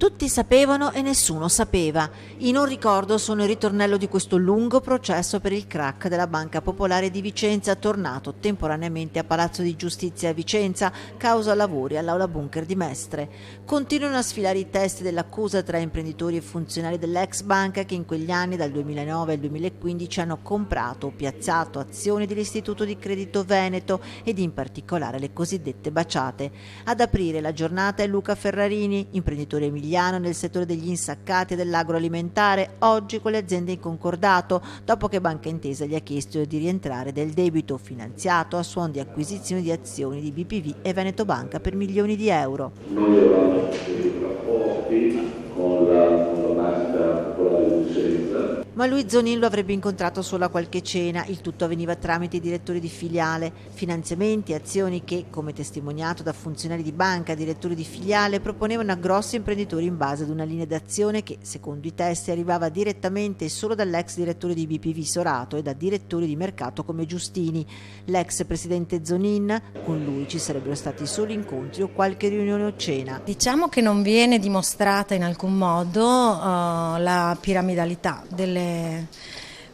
Tutti sapevano e nessuno sapeva. I non ricordo sono il ritornello di questo lungo processo per il crack della Banca Popolare di Vicenza, tornato temporaneamente a Palazzo di Giustizia a Vicenza, causa lavori all'Aula Bunker di Mestre. Continuano a sfilare i testi dell'accusa tra imprenditori e funzionari dell'ex banca che in quegli anni, dal 2009 al 2015, hanno comprato o piazzato azioni dell'Istituto di Credito Veneto ed in particolare le cosiddette baciate. Ad aprire la giornata è Luca Ferrarini, imprenditore emiliano nel settore degli insaccati e dell'agroalimentare, oggi con le aziende in concordato, dopo che Banca Intesa gli ha chiesto di rientrare del debito finanziato a suon di acquisizione di azioni di BPV e Veneto Banca per milioni di euro. Noi avevamo dei rapporti con la Banca Popolare di Vicenza. Ma lui Zonin lo avrebbe incontrato solo a qualche cena, il tutto avveniva tramite i direttori di filiale, finanziamenti e azioni che, come testimoniato da funzionari di banca e direttori di filiale, proponevano a grossi imprenditori in base ad una linea d'azione che, secondo i testi, arrivava direttamente solo dall'ex direttore di BPV Sorato e da direttori di mercato come Giustini. L'ex presidente Zonin, con lui ci sarebbero stati solo incontri o qualche riunione o cena. Diciamo che non viene dimostrata in alcun modo la piramidalità delle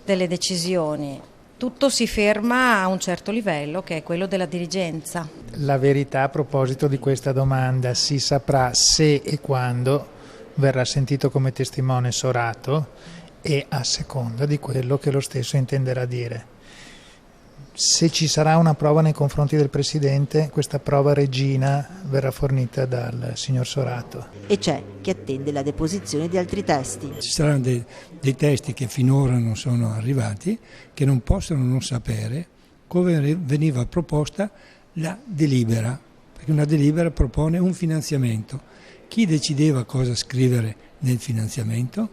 decisioni. Tutto si ferma a un certo livello, che è quello della dirigenza. La verità a proposito di questa domanda si saprà se e quando verrà sentito come testimone Sorato e a seconda di quello che lo stesso intenderà dire. Se ci sarà una prova nei confronti del Presidente, questa prova regina verrà fornita dal signor Sorato. E c'è chi attende la deposizione di altri testi. Ci saranno dei testi che finora non sono arrivati, che non possono non sapere come veniva proposta la delibera, perché una delibera propone un finanziamento. Chi decideva cosa scrivere nel finanziamento?